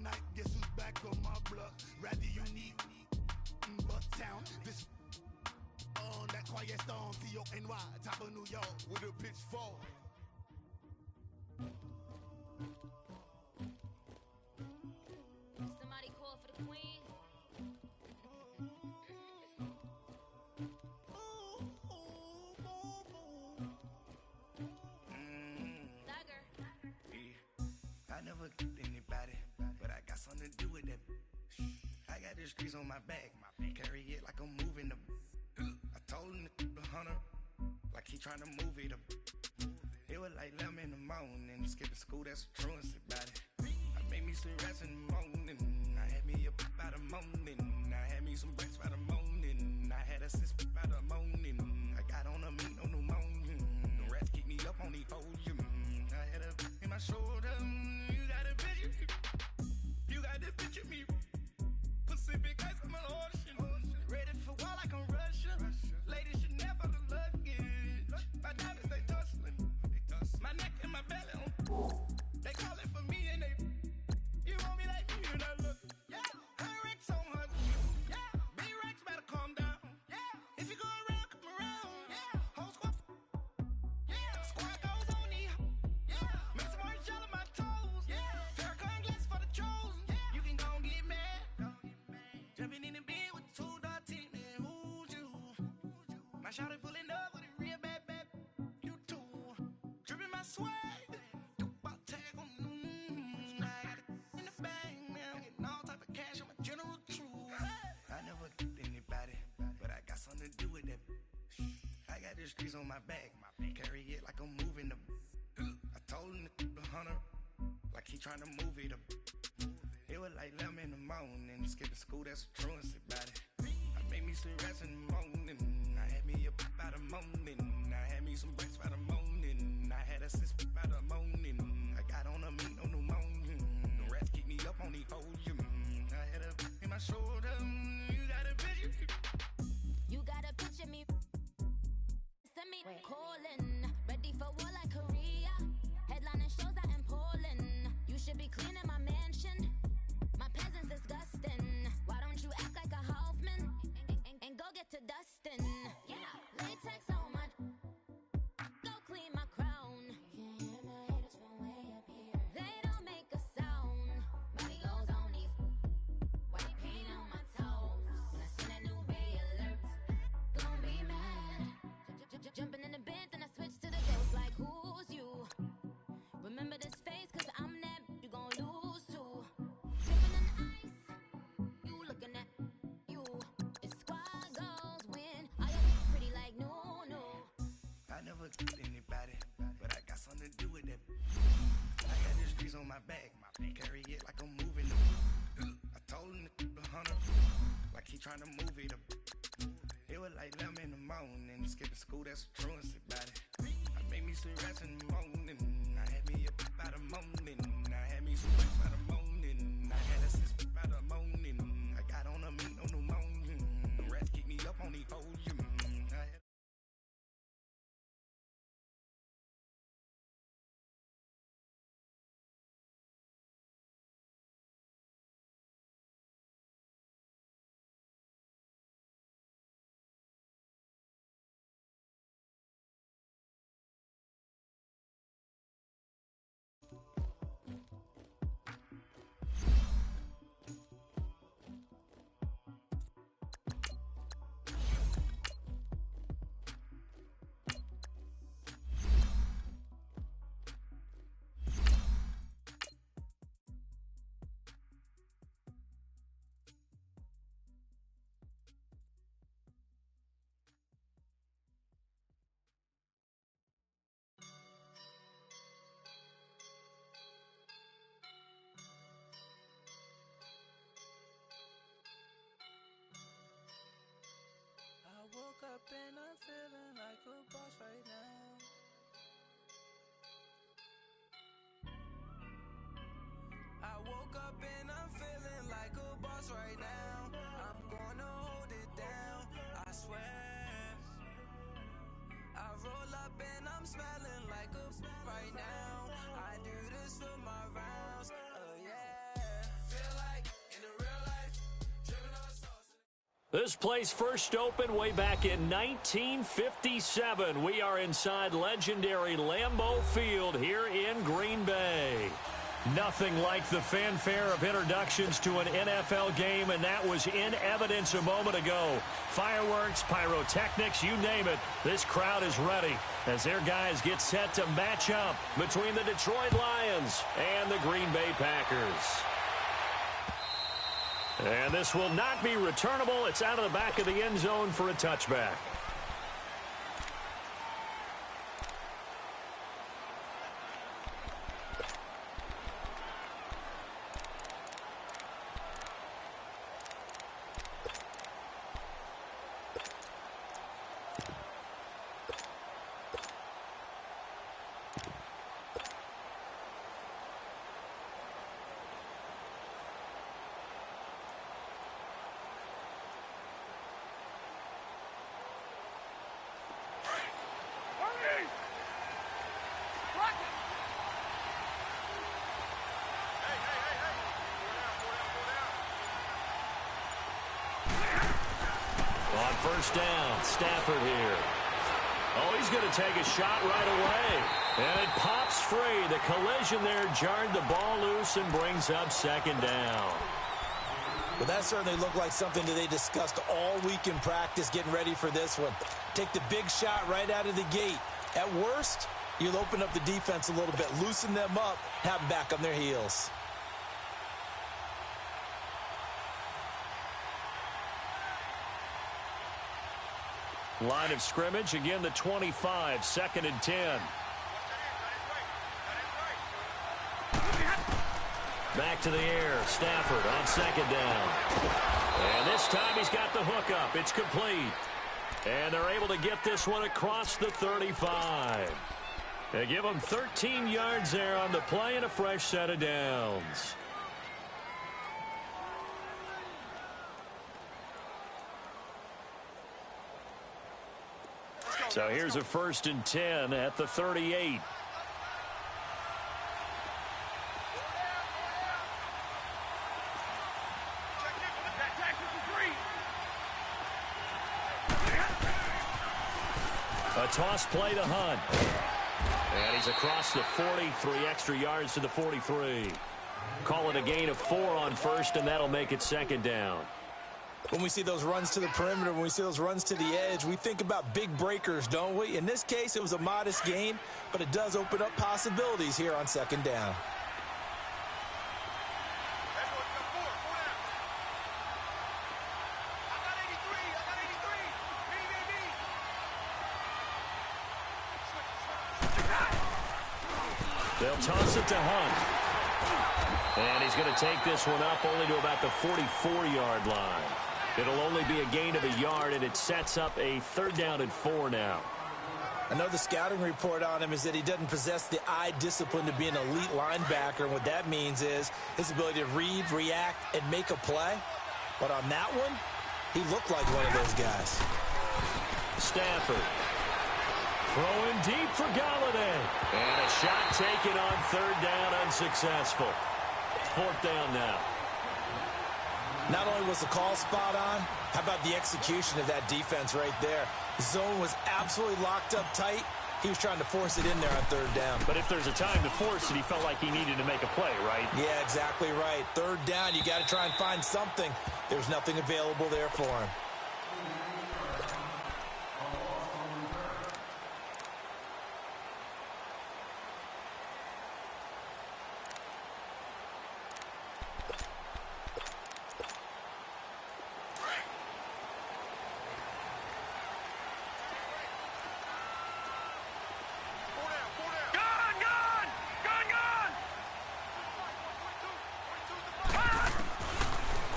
night, guess who's back on my block? Rather unique, Bucktown. This on that quiet storm, CONY, top of New York with a pitchfork. Somebody call for the queen. I never get anybody, but I got something to do with that. I got the streets on my back, carry it like I'm moving them. I told him the hunter, like he trying to move it up. It was like 11 in the morning, skipping school, that's the truancy about it. I made me some rest in the morning, I had me up by the morning. I had me some breaks by the morning, I had a sis by the morning. I got on a meat, no pneumonia. The rats keep me up on the podium. I had a in my shoulder. You got a picture, you got the picture me. Pacific ice, I'm an ocean. Ready for war like I'm Russian. Ladies should never the luggage. My diamonds, they tussling. My neck and my belly on. They calling for me and they. You want me like me and I look. Yeah, her Rex on her. Yeah, B-Rex better calm down. Yeah, if you go around, come around. Yeah, whole squad. Yeah, squad goes on me. Yeah, make some orange gel on my toes. Yeah, Farrakhan glass for the chosen. Yeah, you can go and get mad. Jumping in the bed with two dark teeth, man, who's you? My shawty pulling up with a real bad, you too. Dripping my swag, Dubai tag on, I got it in the bag, man, I'm getting all type of cash, I'm a general true. I never get anybody, but I got something to do with that. I got the streets on my back, carry it like I'm moving them. I told him the hunter, like he trying to move it up. It was like 11 in the morning, skipping school, that's the truancy about it. I made me some rest in the morning, I had me up by the morning. I had me some breaks by the morning, I had a sis by the morning. I got on a meat, no pneumonia. The rats keep me up on the podium. I had a in my shoulder. You got a picture, You got a picture me. Send me calling. Ready for war like Korea. Headlining shows out in Poland. You should be cleaning my mansion. My peasants disgusting. Why don't you act like a Hoffman and go get to dustin'? Yeah, latex on my. Go clean my crown. Can't hear my haters from way up here. They don't make a sound. Body goes on these. White paint on my toes. When I send a new Bay alert, gon' be mad. Jumping in the bed, then I switch to the ghost like who's you? Remember this face, cause I'm that you gon' lose too. Dripping in ice, you looking at you. It's squad goals win. All your bitches pretty like no. I never get anybody, but I got something to do with that. I got the streets on my back, carry it like I'm moving them. I told him the hunter, like he trying to move it up. It was like 11 in the morning, skipping school, that's the truancy about it. I made me some rest in the morning, I had me up by the morning. I had me some breaks by the morning, I had a sis by the morning. I got on a meat, no pneumonia. The rats keep me up on the podium. I had woke up and I'm feeling like a boss right now. I woke up and I'm feeling like a boss right now. I'm gonna hold it down, I swear. I roll up and I'm smelling like a right now. I do this for my rounds, oh yeah. This place first opened way back in 1957. We are inside legendary Lambeau Field here in Green Bay. Nothing like the fanfare of introductions to an NFL game, and that was in evidence a moment ago. Fireworks, pyrotechnics, you name it. This crowd is ready as their guys get set to match up between the Detroit Lions and the Green Bay Packers. And this will not be returnable. It's out of the back of the end zone for a touchback. First down, Stafford here. Oh, he's going to take a shot right away. And it pops free. The collision there jarred the ball loose and brings up second down. Well, that certainly looked like something that they discussed all week in practice getting ready for this one. Take the big shot right out of the gate. At worst, you'll open up the defense a little bit, loosen them up, have them back on their heels. Line of scrimmage, again the 25, 2nd and 10. Back to the air, Stafford on 2nd down. And this time he's got the hook up. It's complete. And they're able to get this one across the 35. They give him 13 yards there on the play and a fresh set of downs. So here's a 1st and 10 at the 38. A toss play to Hunt. And he's across the 40, 3 extra yards to the 43. Call it a gain of 4 on 1st, and that'll make it 2nd down. When we see those runs to the perimeter, when we see those runs to the edge, we think about big breakers, don't we? In this case, it was a modest gain, but it does open up possibilities here on 2nd down. They'll toss it to Hunt. And he's going to take this one up only to about the 44-yard line. It'll only be a gain of a yard, and it sets up a 3rd down and 4 now. I know the scouting report on him is that he doesn't possess the eye discipline to be an elite linebacker, and what that means is his ability to read, react, and make a play. But on that one, he looked like one of those guys. Stafford throwing deep for Galladay. And a shot taken on 3rd down, unsuccessful. 4th down now. Not only was the call spot on, how about the execution of that defense right there? The zone was absolutely locked up tight. He was trying to force it in there on 3rd down. But if there's a time to force it, he felt like he needed to make a play, right? Yeah, exactly right. 3rd down, you got to try and find something. There was nothing available there for him.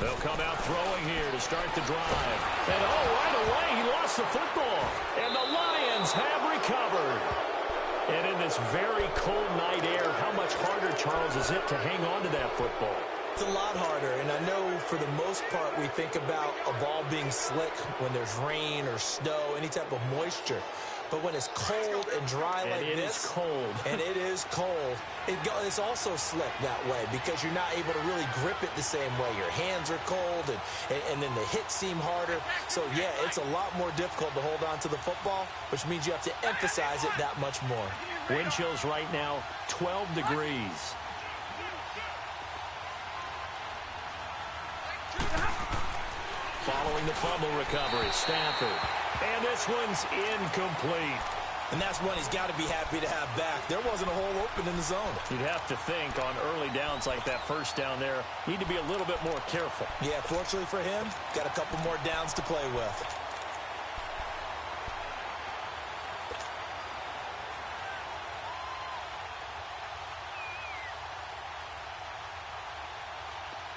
They'll come out throwing here to start the drive. And right away, he lost the football. And the Lions have recovered. And in this very cold night air, how much harder, Charles, is it to hang on to that football? It's a lot harder, and I know for the most part we think about a ball being slick when there's rain or snow, any type of moisture. But when it's cold and dry like this. It is cold. And it is cold. It's also slick that way because you're not able to really grip it the same way. Your hands are cold, and then the hits seem harder. So, yeah, it's a lot more difficult to hold on to the football, which means you have to emphasize it that much more. Wind chills right now, 12 degrees. Following the fumble recovery, Stafford. And this one's incomplete. And that's one he's got to be happy to have back. There wasn't a hole open in the zone. You'd have to think on early downs like that first down there, need to be a little bit more careful. Yeah, fortunately for him, got a couple more downs to play with.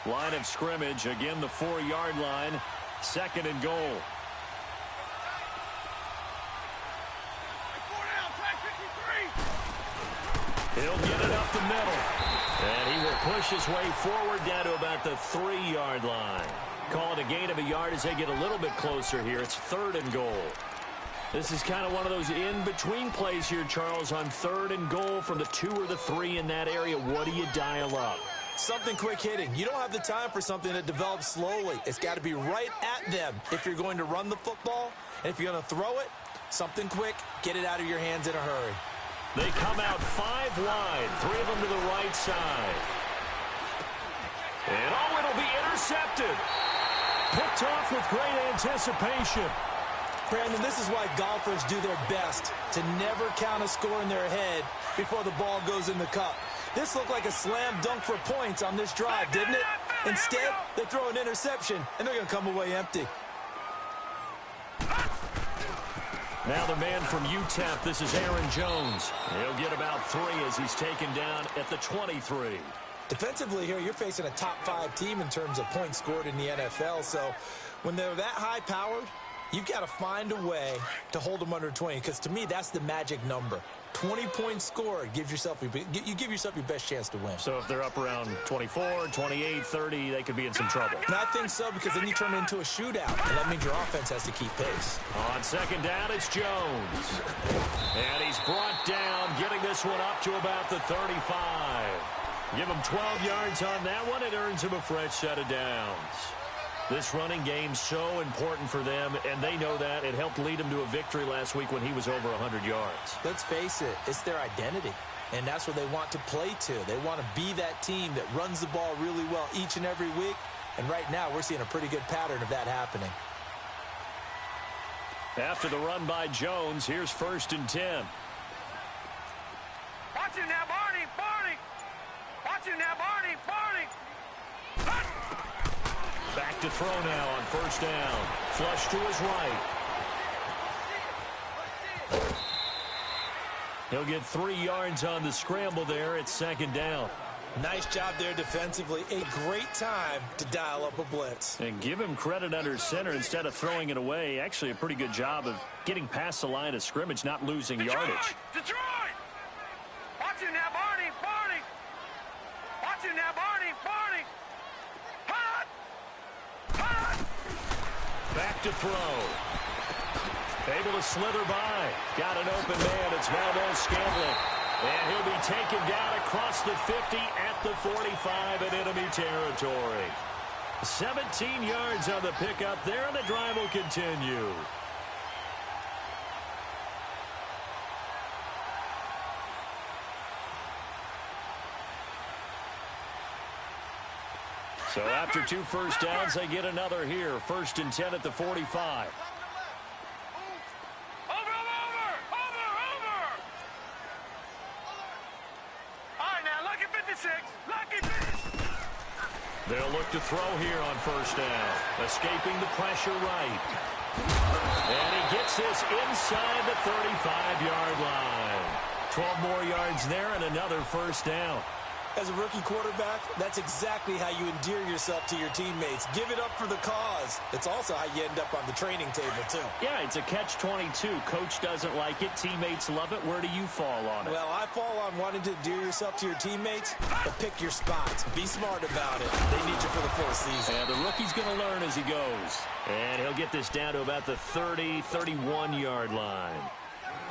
Line of scrimmage, again the 4-yard line, 2nd and goal. He'll get it up the middle. And he will push his way forward down to about the 3-yard line. Call it a gain of a yard as they get a little bit closer here. It's 3rd and goal. This is kind of one of those in-between plays here, Charles, on 3rd and goal from the 2 or the 3 in that area. What do you dial up? Something quick hitting. You don't have the time for something that develops slowly. It's got to be right at them if you're going to run the football. And if you're going to throw it, something quick, get it out of your hands in a hurry. They come out 5 wide, 3 of them to the right side. And it'll be intercepted. Picked off with great anticipation. Brandon, this is why golfers do their best to never count a score in their head before the ball goes in the cup. This looked like a slam dunk for points on this drive, didn't it? Instead, they throw an interception, and they're going to come away empty. Now the man from UTEP, this is Aaron Jones. He'll get about 3 as he's taken down at the 23. Defensively here, you're facing a top 5 team in terms of points scored in the NFL. So when they're that high-powered, you've got to find a way to hold them under 20, because to me, that's the magic number. 20 points scored, you give yourself your best chance to win. So if they're up around 24, 28, 30, they could be in some trouble. And I think so, because then you turn it into a shootout, and that means your offense has to keep pace. On 2nd down, it's Jones. And he's brought down, getting this one up to about the 35. Give him 12 yards on that one. It earns him a fresh set of downs. This running game's so important for them, and they know that. It helped lead them to a victory last week when he was over 100 yards. Let's face it, it's their identity, and that's what they want to play to. They want to be that team that runs the ball really well each and every week, and right now we're seeing a pretty good pattern of that happening. After the run by Jones, here's 1st and 10. Watch him now, Barney! Barney! Watch him now, Barney! Barney! Back to throw now on 1st down. Flush to his right. He'll get 3 yards on the scramble there at 2nd down. Nice job there defensively. A great time to dial up a blitz. And give him credit under center instead of throwing it away. Actually a pretty good job of getting past the line of scrimmage, not losing yardage. Detroit! Watch him now, Barney! Barney! Watch him now, Barney! Barney! Hot! Hot! Back to throw. Able to slither by. Got an open man. It's Valdes-Scantling. And he'll be taken down across the 50 at the 45 in enemy territory. 17 yards on the pickup there, and the drive will continue. So after 2 first downs, they get another here. 1st and 10 at the 45. They'll look to throw here on 1st down. Escaping the pressure right. And he gets this inside the 35-yard line. 12 more yards there and another 1st down. As a rookie quarterback, that's exactly how you endear yourself to your teammates. Give it up for the cause. It's also how you end up on the training table, too. Yeah, it's a catch-22. Coach doesn't like it. Teammates love it. Where do you fall on it? Well, I fall on wanting to endear yourself to your teammates, but pick your spots. Be smart about it. They need you for the full season. And the rookie's going to learn as he goes. And he'll get this down to about the 30, 31-yard line.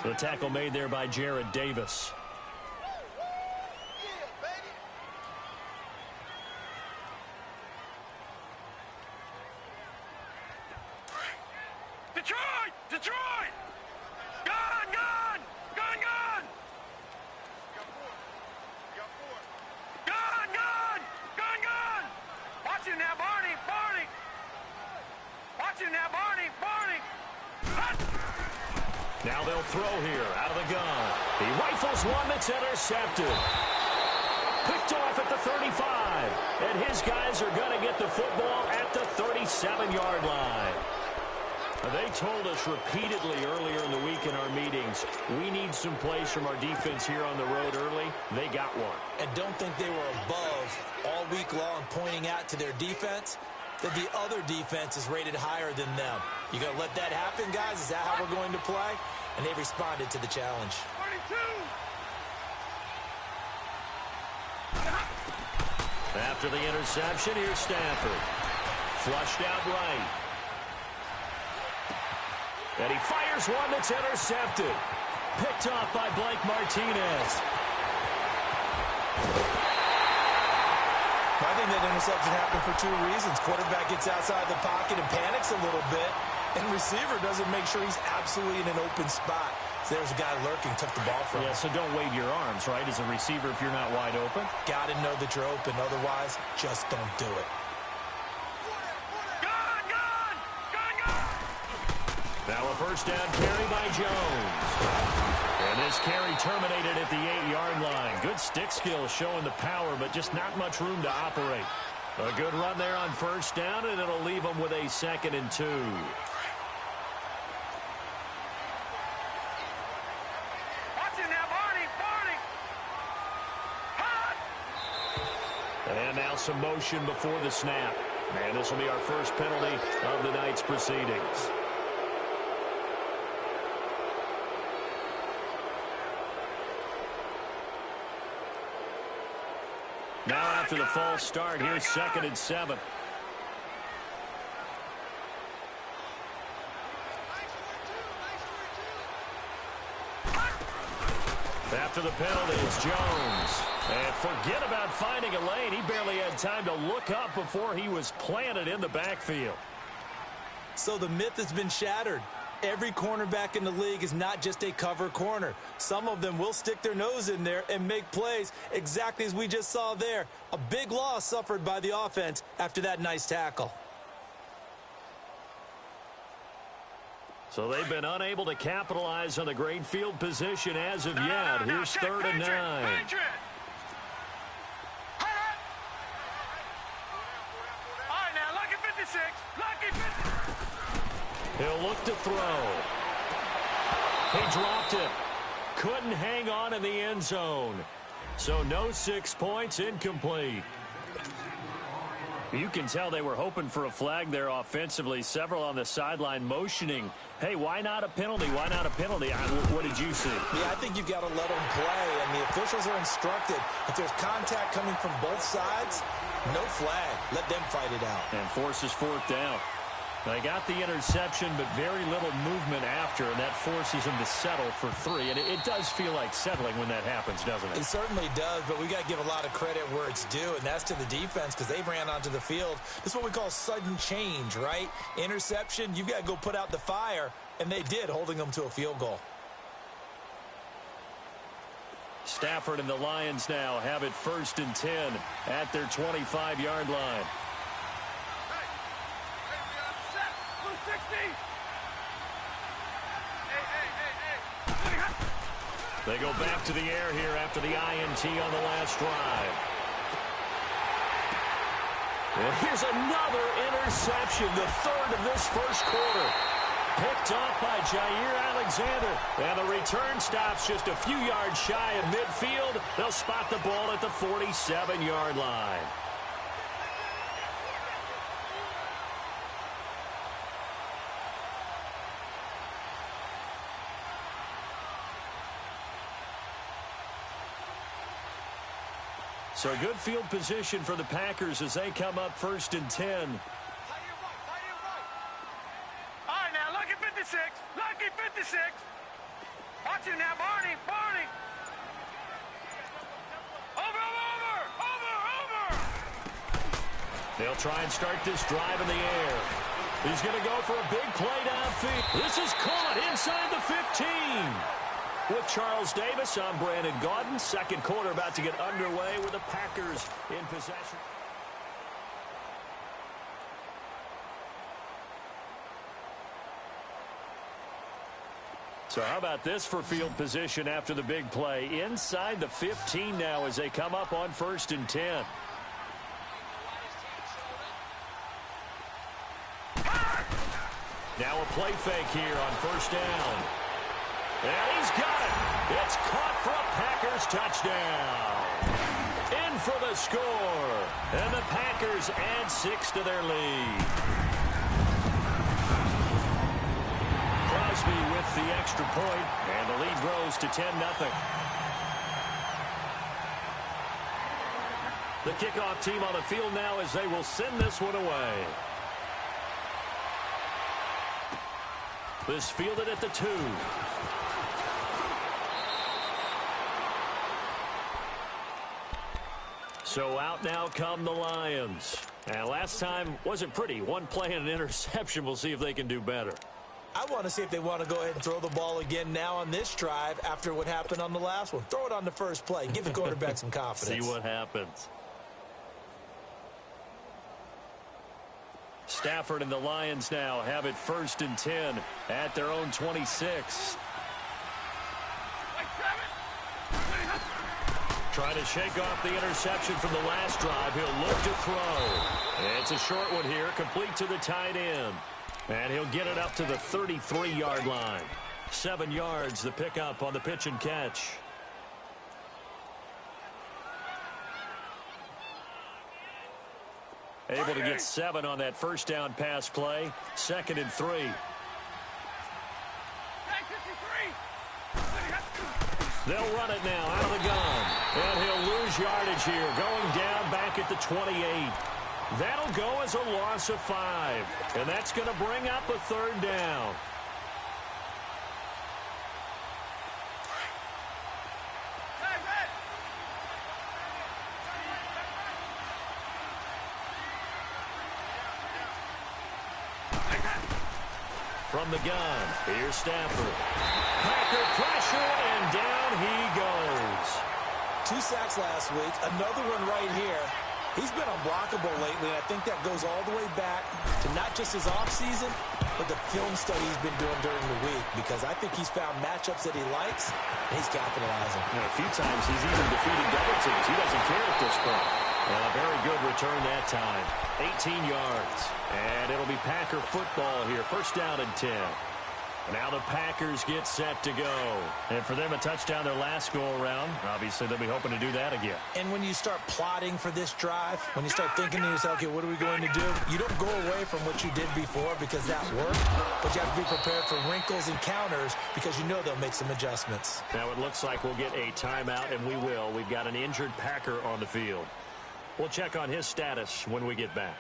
The tackle made there by Jared Davis. Detroit! Detroit! Gun! Gun! Gun! Gun! Gun! Gun! Gun! Gun! Watch him now, Barney! Barney! Watch him now, Barney! Barney! Hut! Now they'll throw here out of the gun. He rifles one that's intercepted. Picked off at the 35. And his guys are going to get the football at the 37-yard line. They told us repeatedly earlier in the week in our meetings, we need some plays from our defense here on the road early. They got one. And don't think they were above all week long pointing out to their defense that the other defense is rated higher than them. You going to let that happen, guys? Is that how we're going to play? And they responded to the challenge. 42! After the interception, here's Stafford. Flushed out right. And he fires one that's intercepted. Picked off by Blake Martinez. I think that interception happened for two reasons. Quarterback gets outside the pocket and panics a little bit, and receiver doesn't make sure he's absolutely in an open spot. So there's a guy lurking, took the ball from him. Yeah, so don't wave your arms, right, as a receiver if you're not wide open. Got to know that you're open. Otherwise, just don't do it. Gun! Gun! Gun! Gun! Now a first down carry by Jones. And this carry terminated at the 8-yard line. Good stick skills showing the power, but just not much room to operate. A good run there on first down, and it'll leave them with a 2nd and 2. Watch it now, Barney! Barney! Hut! And now some motion before the snap. And this will be our first penalty of the night's proceedings. Now after the false start, here's 2nd and 7. After the penalty, it's Jones. And forget about finding a lane. He barely had time to look up before he was planted in the backfield. So the myth has been shattered. Every cornerback in the league is not just a cover corner. Some of them will stick their nose in there and make plays exactly as we just saw there. A big loss suffered by the offense after that nice tackle. So they've been unable to capitalize on the great field position as of yet. Here's 3rd and 9. All right, now, lucky 56. Lucky 56. He'll look to throw. He dropped it. Couldn't hang on in the end zone. So no 6 points, incomplete. You can tell they were hoping for a flag there offensively. Several on the sideline motioning. Hey, why not a penalty? Why not a penalty? What did you see? Yeah, I think you've got to let them play, and the officials are instructed. If there's contact coming from both sides, no flag. Let them fight it out. And forces 4th down. They got the interception, but very little movement after, and that forces them to settle for 3. And it does feel like settling when that happens, doesn't it? It certainly does, but we got to give a lot of credit where it's due, and that's to the defense because they ran onto the field. This is what we call sudden change, right? Interception, you've got to go put out the fire, and they did, holding them to a field goal. Stafford and the Lions now have it 1st and 10 at their 25-yard line. They go back to the air here after the INT on the last drive. And here's another interception, the 3rd of this first quarter. Picked off by Jair Alexander. And the return stops just a few yards shy of midfield. They'll spot the ball at the 47-yard line. So good field position for the Packers as they come up 1st and 10. All right, now, lucky 56. Lucky 56. Watch They'll try and start this drive in the air. He's going to go for a big play downfield. This is caught inside the 15. With Charles Davis, I'm Brandon Gaudin. Second quarter about to get underway with the Packers in possession. So how about this for field position after the big play? Inside the 15 now as they come up on 1st and 10. Now a play fake here on 1st down. And he's got it. It's caught for a Packers touchdown. In for the score. And the Packers add 6 to their lead. Crosby with the extra point, and the lead grows to 10-0. The kickoff team on the field now as they will send this one away. This fielded at the 2. So out now come the Lions. And last time wasn't pretty. One play and an interception. We'll see if they can do better. I want to see if they want to go ahead and throw the ball again now on this drive after what happened on the last one. Throw it on the first play. Give the quarterback some confidence. See what happens. Stafford and the Lions now have it 1st and 10 at their own 26. Trying to shake off the interception from the last drive. He'll look to throw. It's a short one here, complete to the tight end. And he'll get it up to the 33-yard line. 7 yards, the pickup on the pitch and catch. Able to get 7 on that first down pass play. 2nd and 3. They'll run it now out of the gun. And he'll lose yardage here, going down back at the 28. That'll go as a loss of 5. And that's going to bring up a 3rd down. From the gun, here's Stafford. Packer pressure, and down he goes. 2 sacks last week, another one right here. He's been unblockable lately, and I think that goes all the way back to not just his offseason, but the film study he's been doing during the week, because I think he's found matchups that he likes, and he's capitalizing. A few times he's even defeated double teams. He doesn't care at this point. A very good return that time. 18 yards. And it'll be Packer football here. 1st down and 10. Now the Packers get set to go. And for them, a touchdown their last go-around. Obviously, they'll be hoping to do that again. And when you start plotting for this drive, when you start thinking to yourself, okay, what are we going to do? You don't go away from what you did before because that worked, but you have to be prepared for wrinkles and counters because you know they'll make some adjustments. Now it looks like we'll get a timeout, and we will. We've got an injured Packer on the field. We'll check on his status when we get back.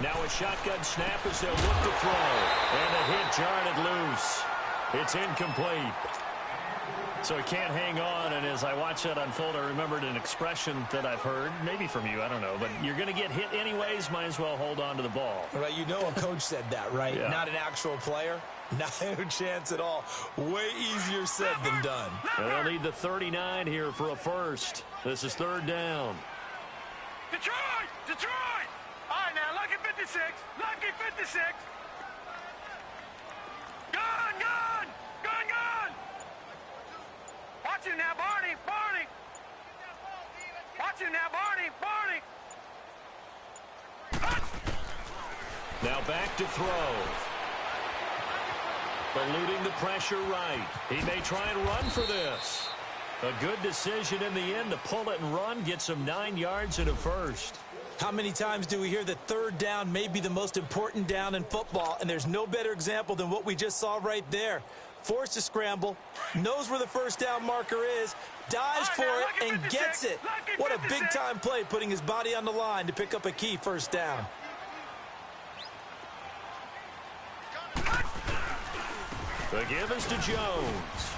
Now a shotgun snap as they'll look to throw. And a hit jarred loose. It's incomplete. So he can't hang on, and as I watch that unfold, I remembered an expression that I've heard, maybe from you, I don't know, but you're going to get hit anyways, might as well hold on to the ball. Right, you know a coach said that, right? Yeah. Not an actual player. Not a chance at all. Way easier said than done. And they'll need the 39 here for a first. This is 3rd down. Detroit! Detroit! All right, now, lucky 56. Lucky 56. Gun! Gun! Gun! Gun! Watch him now, Barney! Barney! Watch him now, Barney! Barney! Now back to throw. Eluding the pressure right. He may try and run for this. A good decision in the end to pull it and run. Gets him 9 yards and a first. How many times do we hear that 3rd down may be the most important down in football, and there's no better example than what we just saw right there. forced to scramble, knows where the first down marker is, dives for it, and gets it. What a big-time play, putting his body on the line to pick up a key first down. The give is to Jones.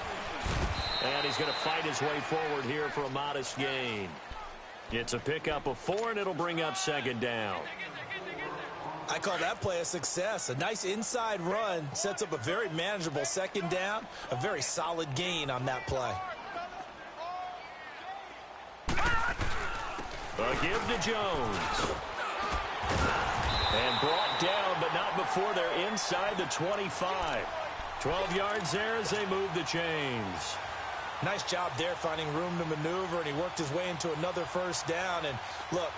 And he's going to fight his way forward here for a modest gain. It's a pickup of 4, and it'll bring up second down. I call that play a success. A nice inside run sets up a very manageable second down. A very solid gain on that play. A give to Jones. And brought down, but not before they're inside the 25. 12 yards there as they move the chains. Nice job there finding room to maneuver, and he worked his way into another first down. And look,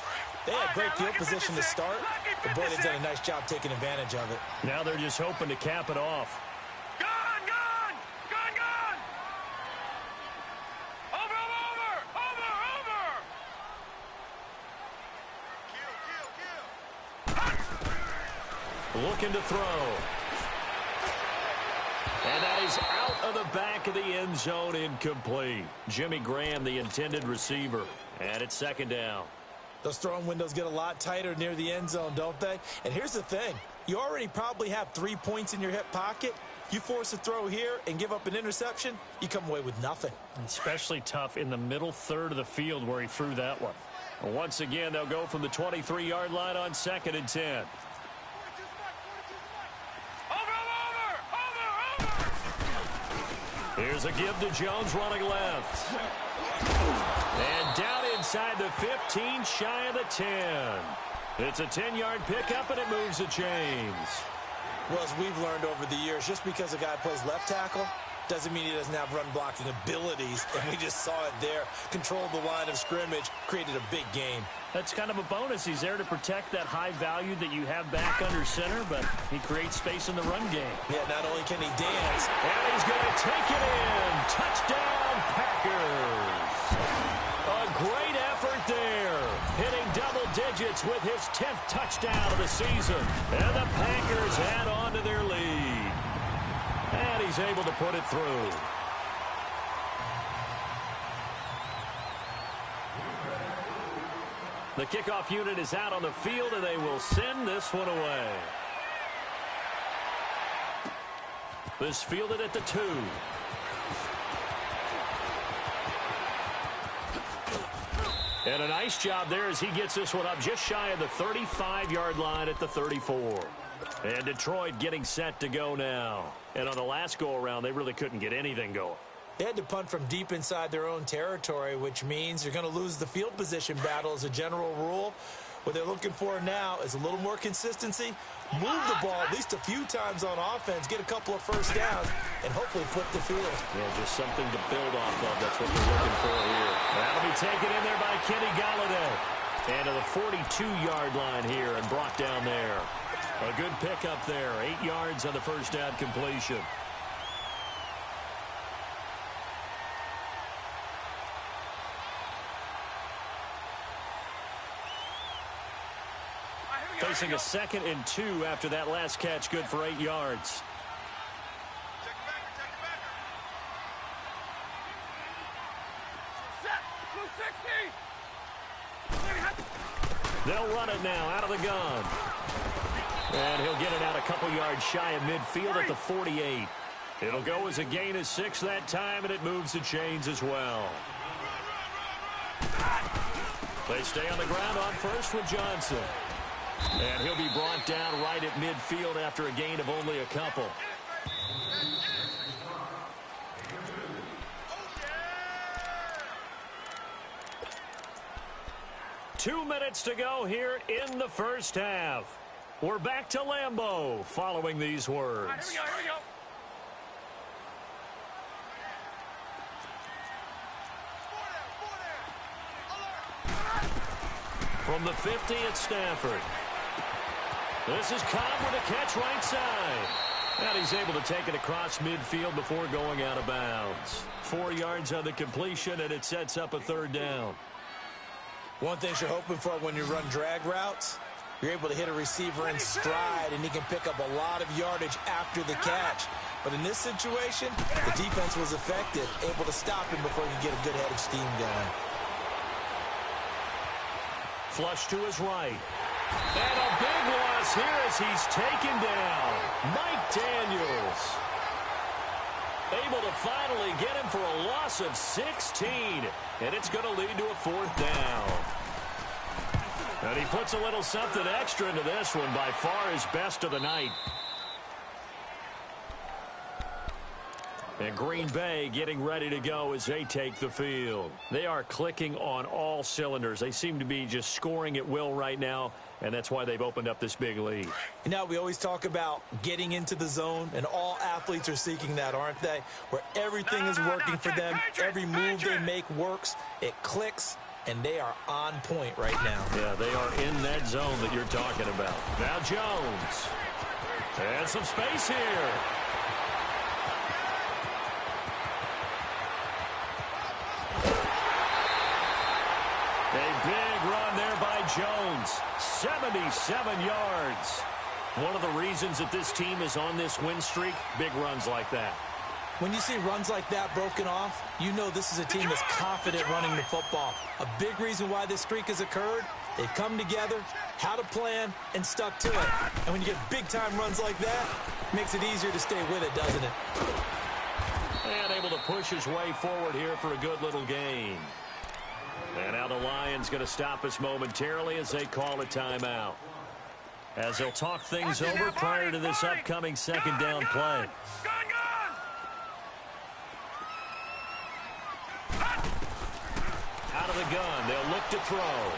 they had great field position to start, but boy, they've done a nice job taking advantage of it. Now they're just hoping to cap it off. Gone! Over! Looking to throw. And that is out of the back of the end zone, incomplete. Jimmy Graham, the intended receiver. And it's second down. Those throwing windows get a lot tighter near the end zone, don't they? And here's the thing. You already probably have 3 points in your hip pocket. You force a throw here and give up an interception, you come away with nothing. Especially tough in the middle third of the field where he threw that one. And once again, they'll go from the 23-yard line on 2nd and 10. Here's a give to Jones running left. And down inside the 15, shy of the 10. It's a 10-yard pickup, and it moves the chains. Well, as we've learned over the years, just because a guy plays left tackle doesn't mean he doesn't have run-blocking abilities, and we just saw it there. Controlled the line of scrimmage, created a big gain. That's kind of a bonus. He's there to protect that high value that you have back under center, but he creates space in the run game. Yeah, not only can he dance, and he's going to take it in. Touchdown, Packers. A great effort there. Hitting double digits with his 10th touchdown of the season. And the Packers add on to their lead. And he's able to put it through. The kickoff unit is out on the field, and they will send this one away. This fielded at the 2. And a nice job there as he gets this one up just shy of the 35-yard line at the 34. And Detroit getting set to go now. And on the last go-around, they really couldn't get anything going. They had to punt from deep inside their own territory, which means you're going to lose the field position battle as a general rule. What they're looking for now is a little more consistency, move the ball at least a few times on offense, get a couple of first downs, and hopefully flip the field. Yeah, just something to build off of. That's what they're looking for here. That'll be taken in there by Kenny Golladay. And to the 42-yard line here and brought down there. A good pickup there. 8 yards on the first down completion. Facing a 2nd and 2 after that last catch, good for 8 yards. They'll run it now out of the gun. And he'll get it out a couple yards shy of midfield at the 48. It'll go as a gain of 6 that time, and it moves the chains as well. They stay on the ground on first with Johnson. And he'll be brought down right at midfield after a gain of only a couple. Two minutes to go here in the first half. We're back to Lambeau following these words. Here we go. From the 50, it's Stafford. This is Cobb with a catch right side. And he's able to take it across midfield before going out of bounds. 4 yards on the completion, and it sets up a third down. One thing you're hoping for when you run drag routes, You're able to hit a receiver in stride, and he can pick up a lot of yardage after the catch. But in this situation, the defense was effective, able to stop him before he could get a good head of steam going. Flush to his right. And a big loss here as he's taken down. Mike Daniels. Able to finally get him for a loss of 16. And it's going to lead to a 4th down. And he puts a little something extra into this one, by far his best of the night. And Green Bay getting ready to go as they take the field. They are clicking on all cylinders. They seem to be just scoring at will right now, and that's why they've opened up this big lead. You know, we always talk about getting into the zone, and all athletes are seeking that, aren't they? Where everything is working for them. Every move they make works. It clicks, and they are on point right now. Yeah, they are in that zone that you're talking about. Now Jones. And some space here. A big run there by Jones. 77 yards. One of the reasons that this team is on this win streak, big runs like that. When you see runs like that broken off, you know this is a team that's confident running the football. A big reason why this streak has occurred, they've come together, had a plan, and stuck to it. And when you get big-time runs like that, it makes it easier to stay with it, doesn't it? And able to push his way forward here for a good little gain. And now the Lions going to stop us momentarily as they call a timeout. As they'll talk things over prior to this upcoming 2nd down play. Out of the gun, they'll look to throw.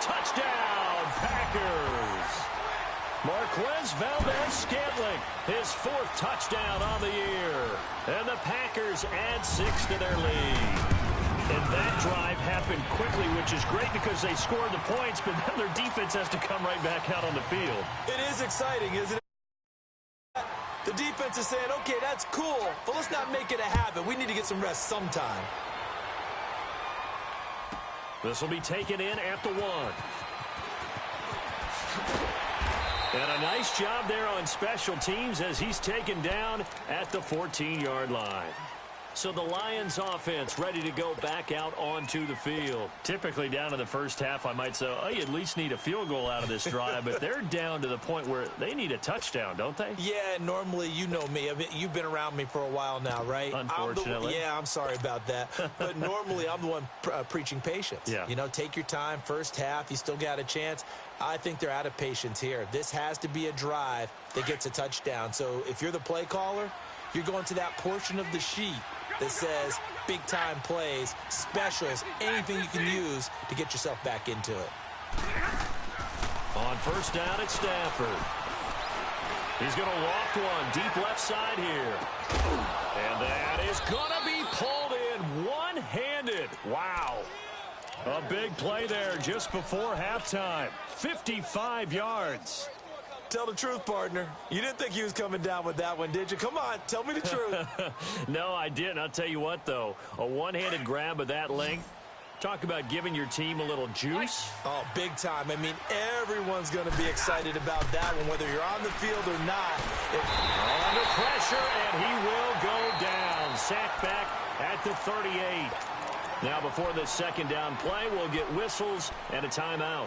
Touchdown, Packers! Marquez Valdez-Scantling, his 4th touchdown on the year. And the Packers add 6 to their lead. And that drive happened quickly, which is great because they scored the points, but then their defense has to come right back out on the field. It is exciting, isn't it? The defense is saying, okay, that's cool, but let's not make it a habit. We need to get some rest sometime. This will be taken in at the 1. And a nice job there on special teams as he's taken down at the 14-yard line. So the Lions offense ready to go back out onto the field. Typically down in the first half, I might say, oh, you at least need a field goal out of this drive, but they're down to the point where they need a touchdown, don't they? Yeah, normally, you know me. I mean, you've been around me for a while now, right? Unfortunately. I'm sorry about that. But normally, I'm the one preaching patience. Yeah. You know, take your time, first half, you still got a chance. I think they're out of patience here. This has to be a drive that gets a touchdown. So if you're the play caller, you're going to that portion of the sheet that says big-time plays, specials, anything you can use to get yourself back into it. On 1st down, it's Stafford. He's going to loft one deep left side here. And that is going to be pulled in one-handed. Wow. A big play there just before halftime. 55 yards. Tell the truth, partner. You didn't think he was coming down with that one, did you? Come on, tell me the truth. No, I didn't. I'll tell you what, though. A one-handed grab of that length. Talk about giving your team a little juice. Oh, big time. I mean, everyone's going to be excited about that one, whether you're on the field or not. Under pressure, and he will go down. Sacked back at the 38. Now, before this 2nd down play, we'll get whistles and a timeout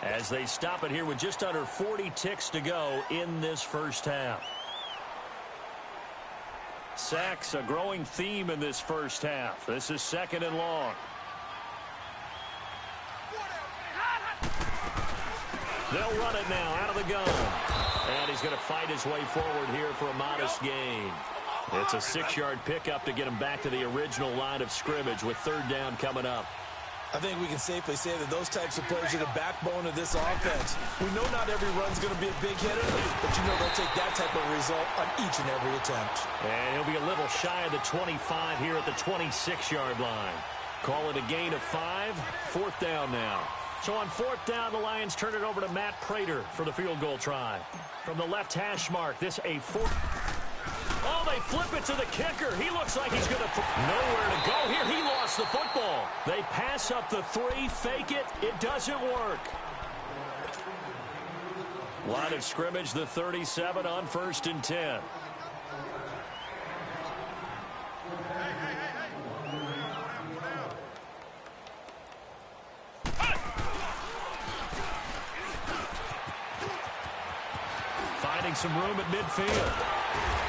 as they stop it here with just under 40 ticks to go in this first half. Sacks, a growing theme in this first half. This is 2nd and long. They'll run it now out of the gun. And he's going to fight his way forward here for a modest gain. It's a 6-yard pickup to get him back to the original line of scrimmage with 3rd down coming up. I think we can safely say that those types of plays are the backbone of this offense. We know not every run's going to be a big hitter, but you know they'll take that type of result on each and every attempt. And he'll be a little shy of the 25 here at the 26-yard line. Call it a gain of 5. 4th down now. So on 4th down, the Lions turn it over to Matt Prater for the field goal try. From the left hash mark, this a 4th. Oh, they flip it to the kicker. He looks like he's going to nowhere to go here. He lost the football. They pass up the 3, fake it. It doesn't work. Line of scrimmage, the 37 on 1st and 10. Finding some room at midfield.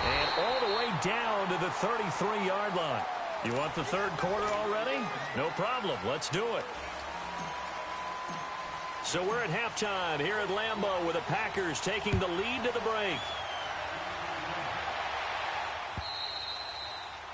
And all the way down to the 33-yard line. You want the third quarter already? No problem. Let's do it. So we're at halftime here at Lambeau with the Packers taking the lead to the break.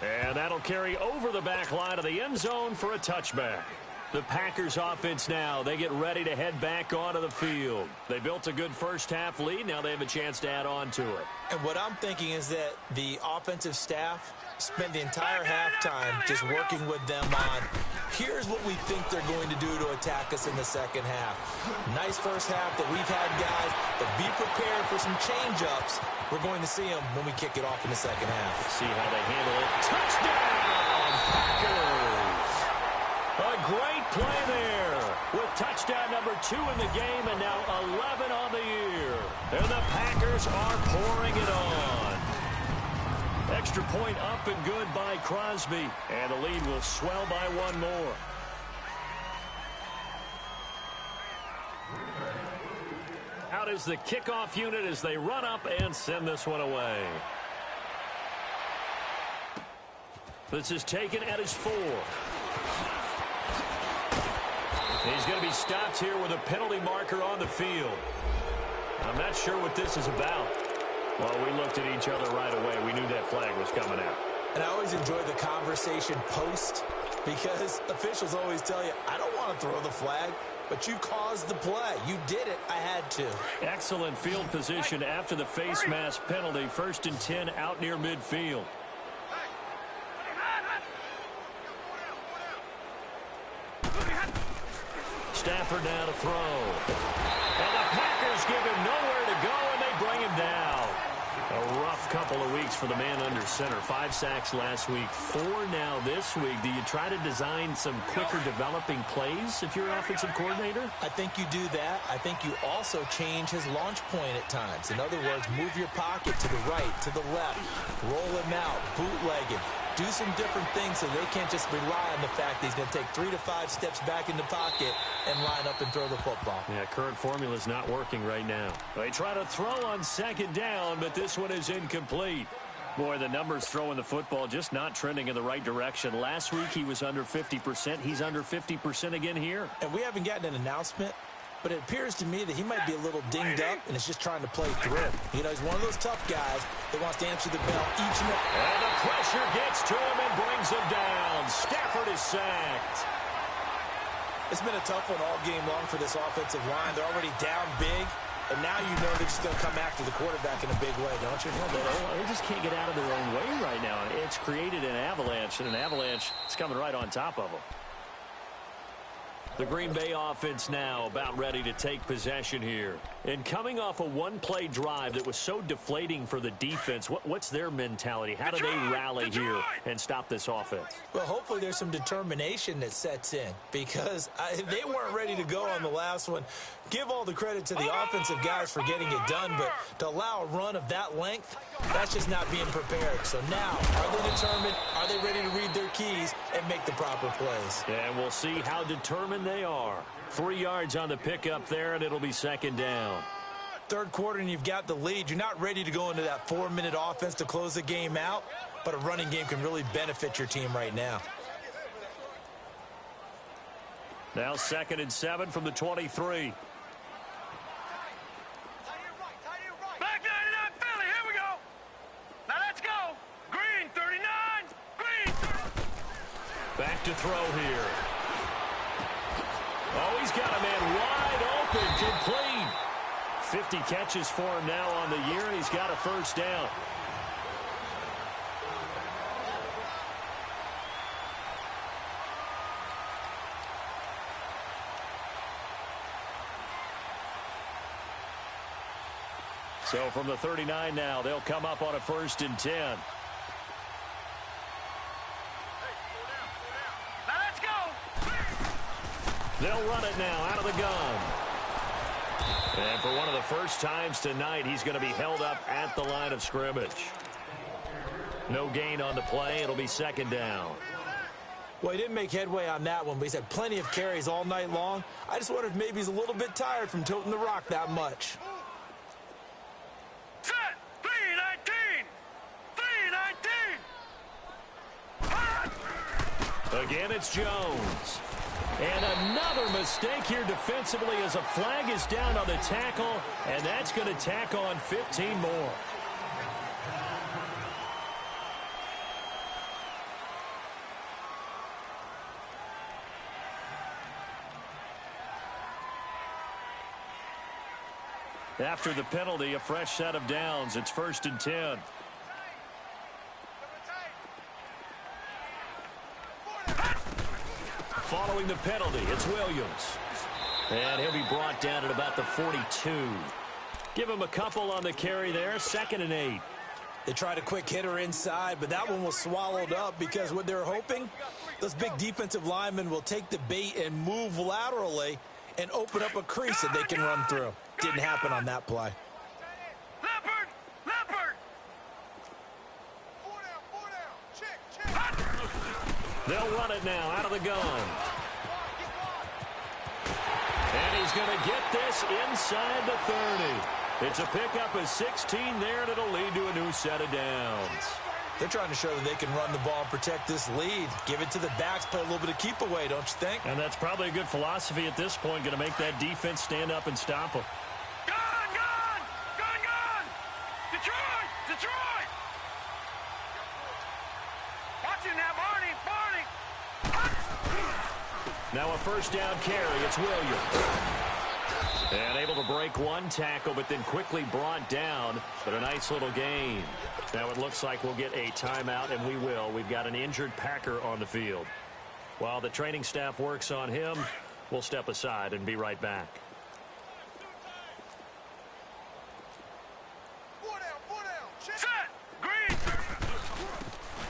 And that'll carry over the back line of the end zone for a touchback. The Packers offense now, they get ready to head back onto the field. They built a good first-half lead. Now they have a chance to add on to it. And what I'm thinking is that the offensive staff spent the entire halftime just working with them on, here's what we think they're going to do to attack us in the second half. Nice first half that we've had, guys, but be prepared for some change-ups. We're going to see them when we kick it off in the second half. See how they handle it. Touchdown, Packers! A great play there with touchdown number 2 in the game and now 11 on the year. And the Packers are pouring it on. Extra point up and good by Crosby. And the lead will swell by one more. Out is the kickoff unit as they run up and send this one away. This is taken at his 4. He's going to be stopped here with a penalty marker on the field. I'm not sure what this is about. Well, we looked at each other right away. We knew that flag was coming out. And I always enjoy the conversation post because officials always tell you, I don't want to throw the flag, but you caused the play. You did it. I had to. Excellent field position after the face mask penalty. 1st and 10 out near midfield. Stafford now to throw. And the Packers give him nowhere to go, and they bring him down. A rough couple of weeks for the man under center. 5 sacks last week, 4 now this week. Do you try to design some quicker developing plays if you're an offensive coordinator? I think you do that. I think you also change his launch point at times. In other words, move your pocket to the right, to the left, roll him out, bootleg him. Do some different things so they can't just rely on the fact that he's going to take 3 to 5 steps back in the pocket and line up and throw the football. Yeah, current formula is not working right now. They try to throw on 2nd down, but this one is incomplete. Boy, the numbers throwing the football just not trending in the right direction. Last week he was under 50%. He's under 50% again here. And we haven't gotten an announcement, but it appears to me that he might be a little dinged up and is just trying to play through. You know, he's one of those tough guys that wants to answer the bell each and every. And the pressure gets to him and brings him down. Stafford is sacked. It's been a tough one all game long for this offensive line. They're already down big, and now you know they're just going to come after the quarterback in a big way, don't you? They just can't get out of their own way right now. It's created an avalanche, and an avalanche is coming right on top of them. The Green Bay offense now about ready to take possession here. And coming off a one-play drive that was so deflating for the defense, what's their mentality? How do they rally here and stop this offense? Well, hopefully there's some determination that sets in because they weren't ready to go on the last one. Give all the credit to the offensive guys for getting it done, but to allow a run of that length, that's just not being prepared. So now, are they determined? Are they ready to read their keys and make the proper plays? And we'll see how determined they are. 3 yards on the pickup there, and it'll be 2nd down. Third quarter, and you've got the lead. You're not ready to go into that 4-minute offense to close the game out, but a running game can really benefit your team right now. Now 2nd and 7 from the 23. Back to throw here. Oh, he's got a man wide open, complete. 50 catches for him now on the year, and he's got a 1st down. So from the 39 now, they'll come up on a 1st and 10. Now let's go. They'll run it now out of the gun. And for one of the first times tonight, he's going to be held up at the line of scrimmage. No gain on the play. It'll be second down. Well, he didn't make headway on that one, but he's had plenty of carries all night long. I just wondered if maybe he's a little bit tired from toting the rock that much. Set! 319! 319! Again, it's Jones. And another mistake here defensively as a flag is down on the tackle, and that's going to tack on 15 more. After the penalty, a fresh set of downs. It's 1st and 10. Following the penalty, it's Williams. And he'll be brought down at about the 42. Give him a couple on the carry there. 2nd and 8. They tried a quick hitter inside, but that one was swallowed up because what they're hoping, those big defensive linemen will take the bait and move laterally and open up a crease that they can run through. Didn't happen on that play. Leopard! Leopard! 4 down. Check. They'll run it now out of the gun. And he's going to get this inside the 30. It's a pickup of 16 there, and it'll lead to a new set of downs. They're trying to show that they can run the ball and protect this lead. Give it to the backs, play a little bit of keep away, don't you think? And that's probably a good philosophy at this point, going to make that defense stand up and stop them. Detroit! Watch it now, Barney! Now a first down carry. It's Williams. And able to break one tackle, but then quickly brought down. But a nice little gain. Now it looks like we'll get a timeout, and we will. We've got an injured Packer on the field. While the training staff works on him, we'll step aside and be right back.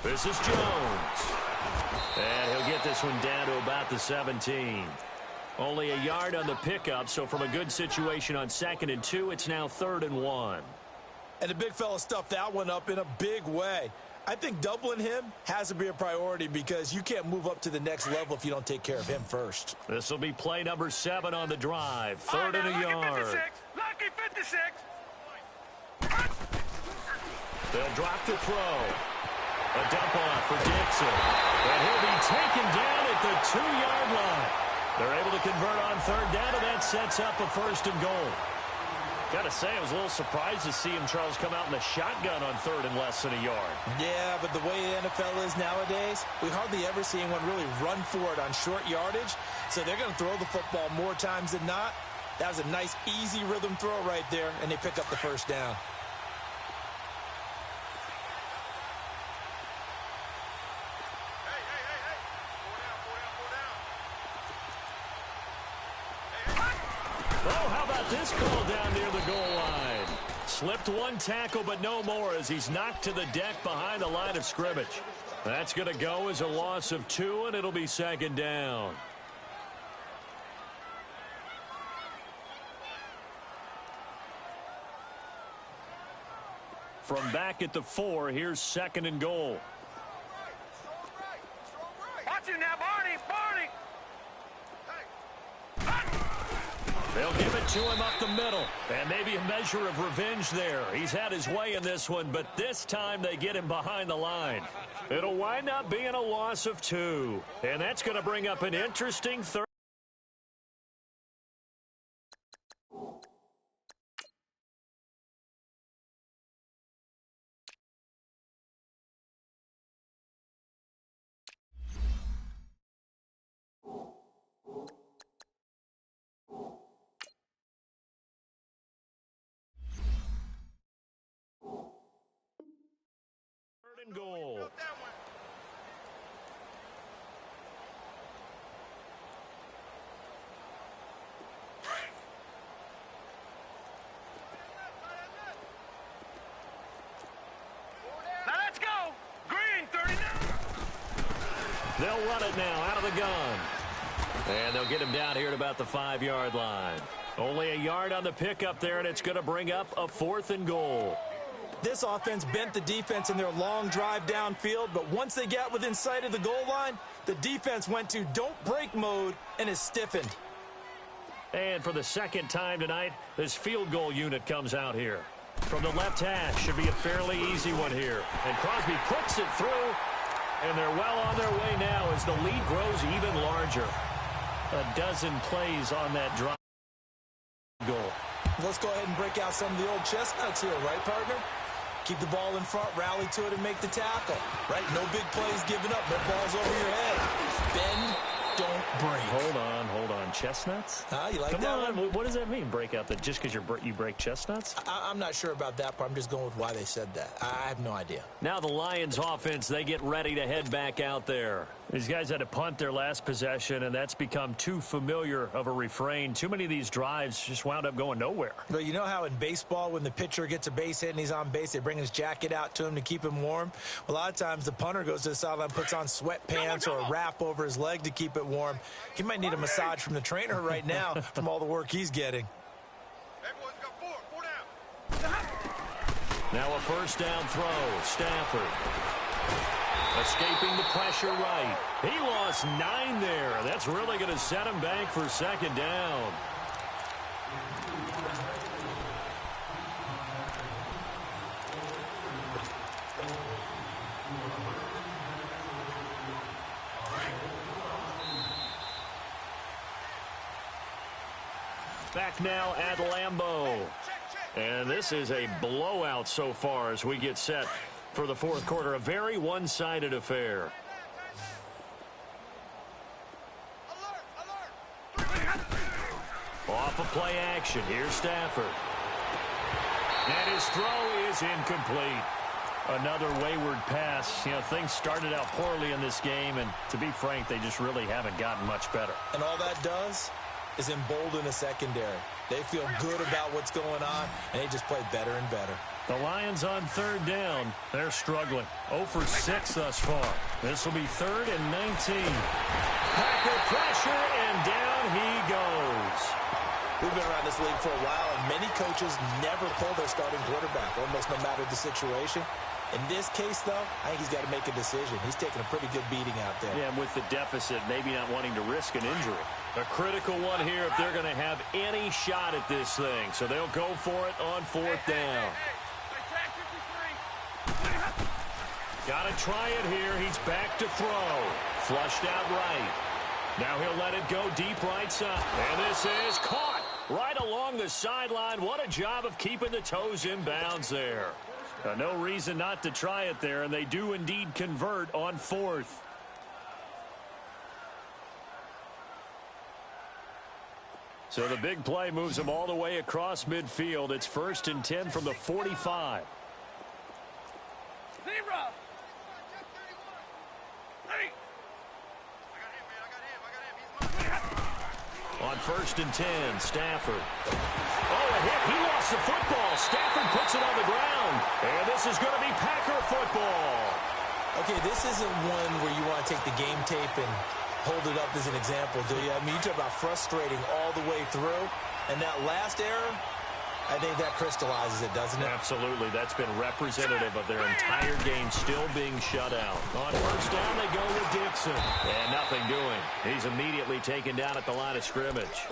This is Jones. And he'll get this one down to about the 17. Only a yard on the pickup, so from a good situation on 2nd and 2, it's now 3rd and 1. And the big fella stuffed that one up in a big way. I think doubling him has to be a priority because you can't move up to the next level if you don't take care of him first. This will be play number 7 on the drive. 3rd and a yard. Lucky 56. They'll drop the throw. A dump off for Dixon. And he'll be taken down at the 2-yard line. They're able to convert on 3rd down, and that sets up a 1st and goal. Got to say, I was a little surprised to see him, Charles, come out in the shotgun on 3rd and less than a yard. Yeah, but the way the NFL is nowadays, we hardly ever see anyone really run for it on short yardage. So they're going to throw the football more times than not. That was a nice, easy rhythm throw right there, and they pick up the 1st down. This call down near the goal line. Slipped one tackle, but no more as he's knocked to the deck behind the line of scrimmage. That's going to go as a loss of 2, and it'll be 2nd down. From back at the 4, here's 2nd and goal. Watch it now, Barney! They'll give it to him up the middle. And maybe a measure of revenge there. He's had his way in this one, but this time they get him behind the line. It'll wind up being a loss of 2. And that's going to bring up an interesting 3rd. Goal. Now let's go. Green 39. They'll run it now out of the gun. And they'll get him down here at about the 5-yard line. Only a yard on the pickup there, and it's going to bring up a 4th and goal. This offense bent the defense in their long drive downfield, but once they got within sight of the goal line, the defense went to don't break mode and is stiffened. And for the second time tonight, this field goal unit comes out here. From the left hash, should be a fairly easy one here. And Crosby puts it through, and they're well on their way now as the lead grows even larger. A dozen plays on that drive goal. Let's go ahead and break out some of the old chestnuts here, right, partner? Keep the ball in front, rally to it, and make the tackle. Right? No big plays given up. No balls over your head. Bend, don't break. Hold on. Chestnuts? You like Come that on. one? What does that mean, break out that just because you break chestnuts? I'm not sure about that part. I'm just going with why they said that. I have no idea. Now the Lions offense, they get ready to head back out there. These guys had to punt their last possession, and that's become too familiar of a refrain. Too many of these drives just wound up going nowhere. But you know how in baseball, when the pitcher gets a base hit and he's on base, they bring his jacket out to him to keep him warm? Well, a lot of times the punter goes to the sideline, puts on sweatpants or a wrap over his leg to keep it warm. He might need a massage from the trainer right now from all the work he's getting. Everyone's got 4 down. Now a first down throw. Stafford escaping the pressure right. He lost 9 there. That's really going to set him back for second down. Back now at Lambeau. And this is a blowout so far as we get set for the fourth quarter. A very one-sided affair. Off of play action. Here's Stafford. And his throw is incomplete. Another wayward pass. You know, things started out poorly in this game, and to be frank, they just really haven't gotten much better. And all that does is embolden a secondary. They feel good about what's going on, and they just play better and better. The Lions on third down. They're struggling. 0 for 6 thus far. This will be 3rd and 19. Packer pressure, and down he goes. We've been around this league for a while, and many coaches never pull their starting quarterback, almost no matter the situation. In this case, though, I think he's got to make a decision. He's taking a pretty good beating out there. Yeah, and with the deficit, maybe not wanting to risk an injury. A critical one here if they're going to have any shot at this thing. So they'll go for it on 4th down. Got to try it here. He's back to throw. Flushed out right. Now he'll let it go deep right side. And this is caught right along the sideline. What a job of keeping the toes in bounds there. No reason not to try it there, and they do indeed convert on 4th. So the big play moves them all the way across midfield. It's 1st and 10 from the 45. On 1st and 10, Stafford. Oh, a hit. He lost the football. Stafford puts it on the ground. And this is going to be Packer football. Okay, this isn't one where you want to take the game tape and hold it up as an example, do you? I mean, you talk about frustrating all the way through. And that last error, I think that crystallizes it, doesn't it? Absolutely. That's been representative of their entire game still being shut out. On 1st down, they go with Dixon. And nothing doing. He's immediately taken down at the line of scrimmage.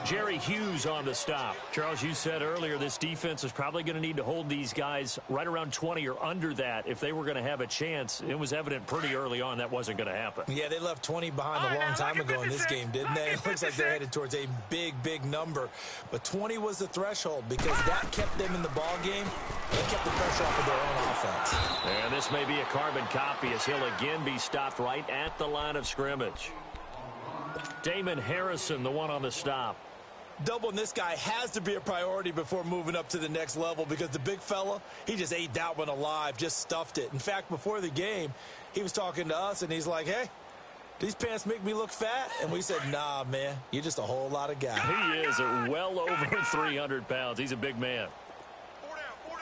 Jerry Hughes on the stop. Charles, you said earlier this defense is probably going to need to hold these guys right around 20 or under that if they were going to have a chance. It was evident pretty early on that wasn't going to happen. Yeah, they left 20 behind a long time ago in this game, didn't they? It looks like they're headed towards a big, big number. But 20 was the threshold because that kept them in the ball game and kept the pressure off of their own offense. And this may be a carbon copy as he'll again be stopped right at the line of scrimmage. Damon Harrison, the one on the stop. Doubling this guy has to be a priority before moving up to the next level because the big fella, he just ate that one alive, just stuffed it. In fact, before the game, he was talking to us, and he's like, hey, these pants make me look fat? And we said, nah, man, you're just a whole lot of guy. He is well over 300 pounds. He's a big man.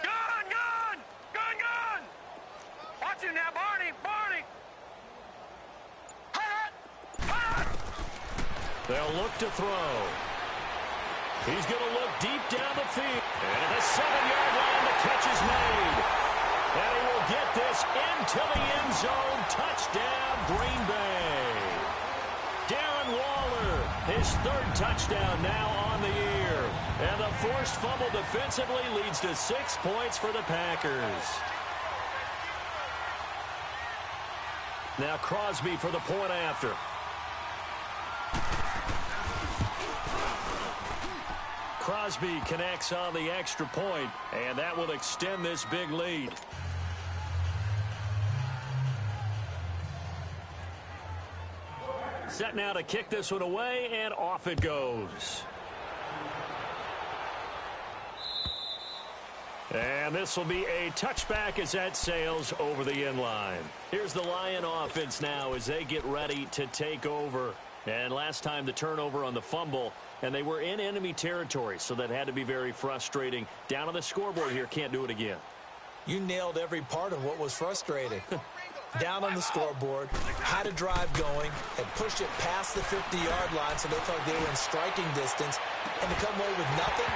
Gun! Watch him now, Barney! They'll look to throw. He's going to look deep down the field. And at the 7-yard line, the catch is made. And he will get this into the end zone. Touchdown, Green Bay. Darren Waller, his 3rd touchdown now on the year. And the forced fumble defensively leads to 6 points for the Packers. Now Crosby for the point after. Crosby connects on the extra point, and that will extend this big lead. Set now to kick this one away, and off it goes. And this will be a touchback as that sails over the end line. Here's the Lion offense now as they get ready to take over. And last time the turnover on the fumble, and they were in enemy territory, so that had to be very frustrating. Down on the scoreboard here, can't do it again. You nailed every part of what was frustrating. Down on the scoreboard, had a drive going, and pushed it past the 50-yard line so they felt they were in striking distance, and to come away with nothing,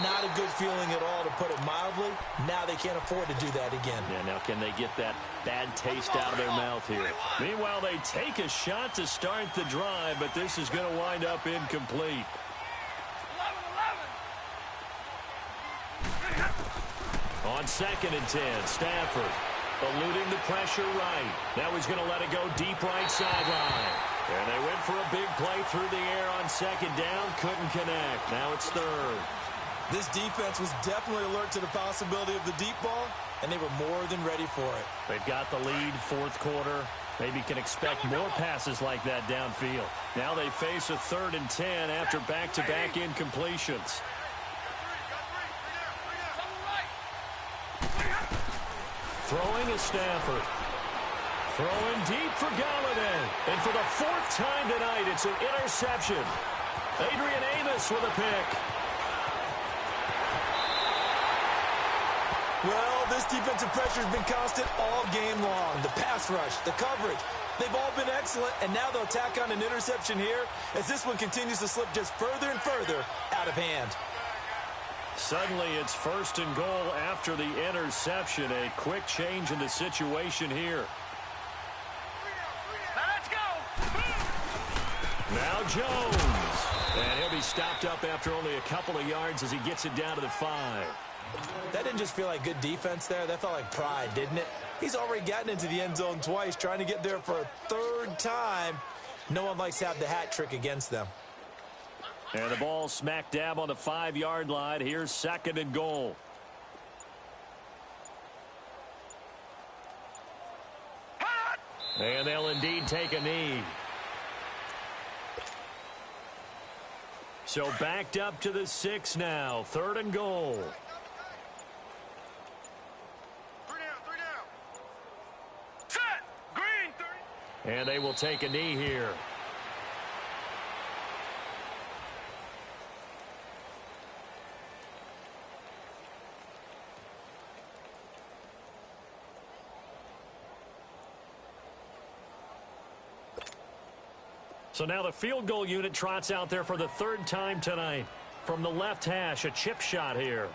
not a good feeling at all, to put it mildly. Now they can't afford to do that again. Yeah, now can they get that bad taste out of their mouth here? Meanwhile, they take a shot to start the drive, but this is going to wind up incomplete. 11. On 2nd and 10, Stafford eluding the pressure right. Now he's going to let it go deep right sideline. And they went for a big play through the air on 2nd down. Couldn't connect. Now it's 3rd. This defense was definitely alert to the possibility of the deep ball, and they were more than ready for it. They've got the lead, 4th quarter. Maybe can expect more passes like that downfield. Now they face a 3rd and 10 after back-to-back incompletions. Throwing is Stafford. Throwing deep for Galladay. And for the 4th time tonight, it's an interception. Adrian Amos with a pick. Well, this defensive pressure has been constant all game long. The pass rush, the coverage, they've all been excellent, and now they'll tack on an interception here as this one continues to slip just further and further out of hand. Suddenly it's 1st and goal after the interception. A quick change in the situation here. Let's go! Now Jones. And he'll be stopped up after only a couple of yards as he gets it down to the 5. That didn't just feel like good defense there. That felt like pride, didn't it? He's already gotten into the end zone twice, trying to get there for a 3rd time. No one likes to have the hat trick against them. And the ball smack dab on the 5-yard line. Here's 2nd and goal. And they'll indeed take a knee. So backed up to the 6 now. 3rd and goal. 3 down. Set! Green, 30. And they will take a knee here. So now the field goal unit trots out there for the 3rd time tonight. From the left hash, a chip shot here.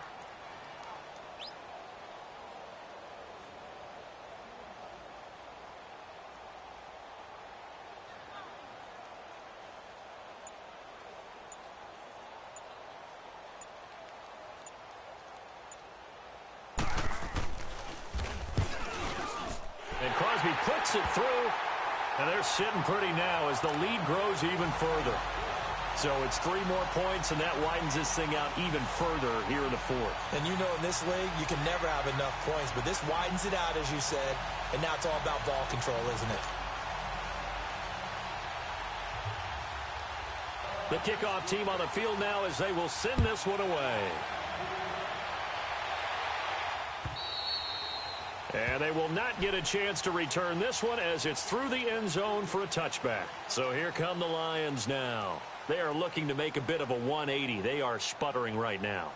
And Crosby puts it through. And they're sitting pretty now as the lead grows even further. So it's 3 more points, and that widens this thing out even further here in the 4th. And you know in this league, you can never have enough points, but this widens it out, as you said, and now it's all about ball control, isn't it? The kickoff team on the field now as they will send this one away. And they will not get a chance to return this one as it's through the end zone for a touchback. So here come the Lions now. They are looking to make a bit of a 180. They are sputtering right now.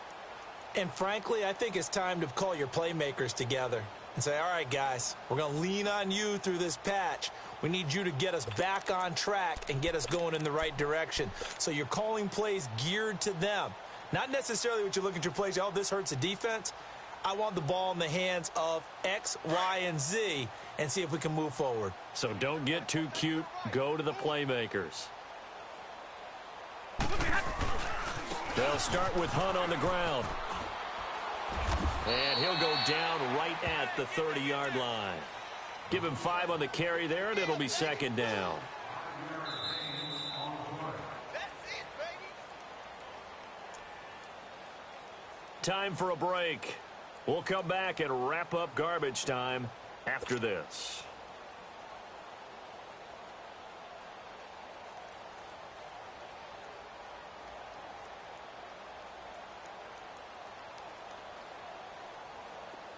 And frankly, I think it's time to call your playmakers together. and say, all right, guys, we're going to lean on you through this patch. We need you to get us back on track and get us going in the right direction. So you're calling plays geared to them. Not necessarily what you look at your plays, oh, this hurts the defense. I want the ball in the hands of X, Y, and Z and see if we can move forward. So don't get too cute. Go to the playmakers. They'll start with Hunt on the ground. And he'll go down right at the 30-yard line. Give him 5 on the carry there, and it'll be second down. Time for a break. We'll come back and wrap up garbage time after this.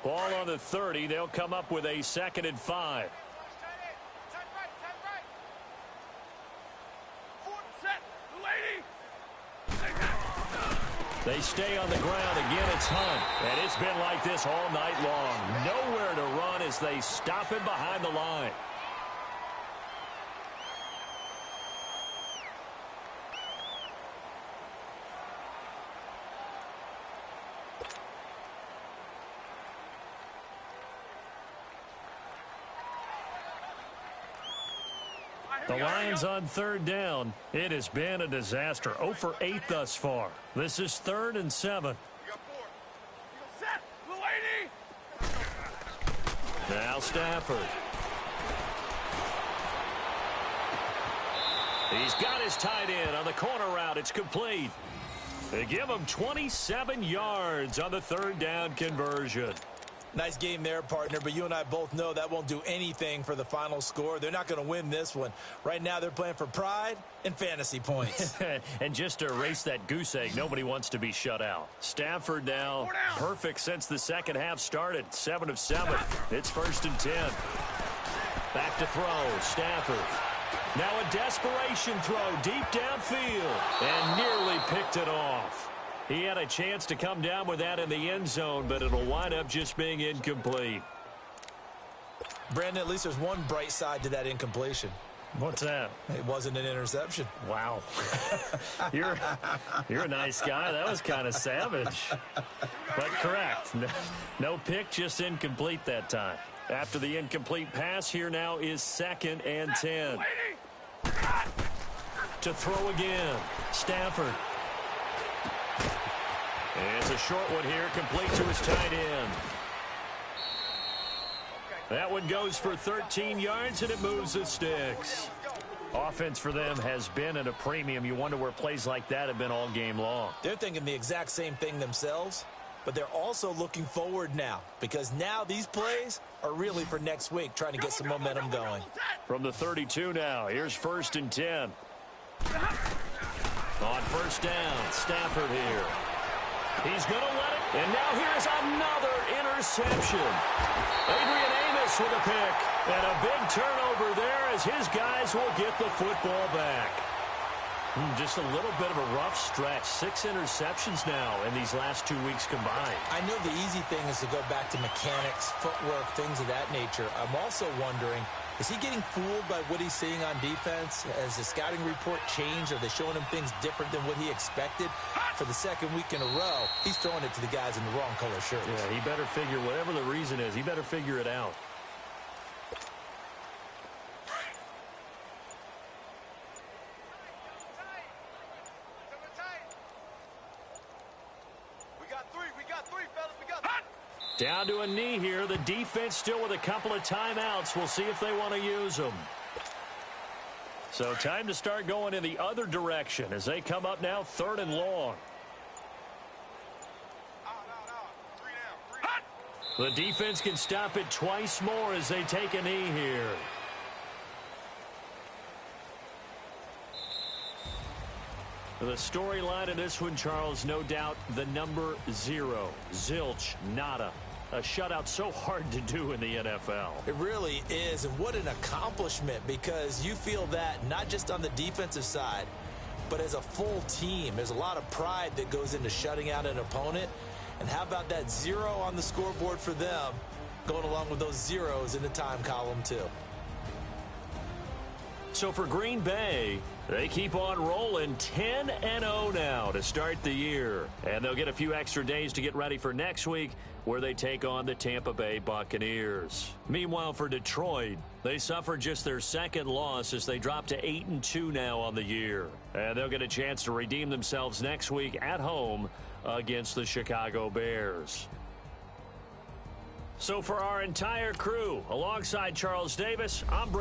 Ball on the 30. They'll come up with a 2nd and 5. They stay on the ground. Again, it's Hunt. And it's been like this all night long. Nowhere to run as they stop him behind the line. The Lions on 3rd down. It has been a disaster. 0 for 8 thus far. This is 3rd and 7. Now Stafford. He's got his tight end on the corner route. It's complete. They give him 27 yards on the 3rd down conversion. Nice game there, partner, but you and I both know that won't do anything for the final score. They're not going to win this one. Right now, they're playing for pride and fantasy points. And just to erase that goose egg, nobody wants to be shut out. Stafford now, perfect since the second half started. 7 of 7. It's 1st and 10. Back to throw. Stafford. Now a desperation throw deep downfield. And nearly picked it off. He had a chance to come down with that in the end zone, but it'll wind up just being incomplete. Brandon, at least there's one bright side to that incompletion. What's that? It wasn't an interception. Wow. You're a nice guy. That was kind of savage. But correct. No pick, just incomplete that time. After the incomplete pass, here now is 2nd and 10. To throw again. Stafford. It's a short one here, complete to his tight end. That one goes for 13 yards, and it moves the sticks. Offense for them has been at a premium. You wonder where plays like that have been all game long. They're thinking the exact same thing themselves, but they're also looking forward now, because now these plays are really for next week, trying to get some momentum going. From the 32 now, here's 1st and 10. On 1st down, Stafford here. He's going to let it. And now here's another interception. Adrian Amos with a pick. And a big turnover there as his guys will get the football back. Just a little bit of a rough stretch. 6 interceptions now in these last 2 weeks combined. I know the easy thing is to go back to mechanics, footwork, things of that nature. I'm also wondering, is he getting fooled by what he's seeing on defense? Has the scouting report changed? Are they showing him things different than what he expected? For the 2nd week in a row, he's throwing it to the guys in the wrong color shirts. Yeah, he better figure, whatever the reason is, he better figure it out. Down to a knee here. The defense still with a couple of timeouts. We'll see if they want to use them. So time to start going in the other direction as they come up now 3rd and long. The defense can stop it twice more as they take a knee here. The storyline in this one, Charles, no doubt the number 0. Zilch, nada. A shutout so hard to do in the NFL. It really is, and what an accomplishment, because you feel that not just on the defensive side, but as a full team. There's a lot of pride that goes into shutting out an opponent, and how about that 0 on the scoreboard for them? going along with those zeros in the time column, too. So for Green Bay, they keep on rolling 10-0 now to start the year. And they'll get a few extra days to get ready for next week, where they take on the Tampa Bay Buccaneers. Meanwhile, for Detroit, they suffered just their second loss as they drop to 8-2 now on the year. And they'll get a chance to redeem themselves next week at home against the Chicago Bears. So for our entire crew, alongside Charles Davis, I'm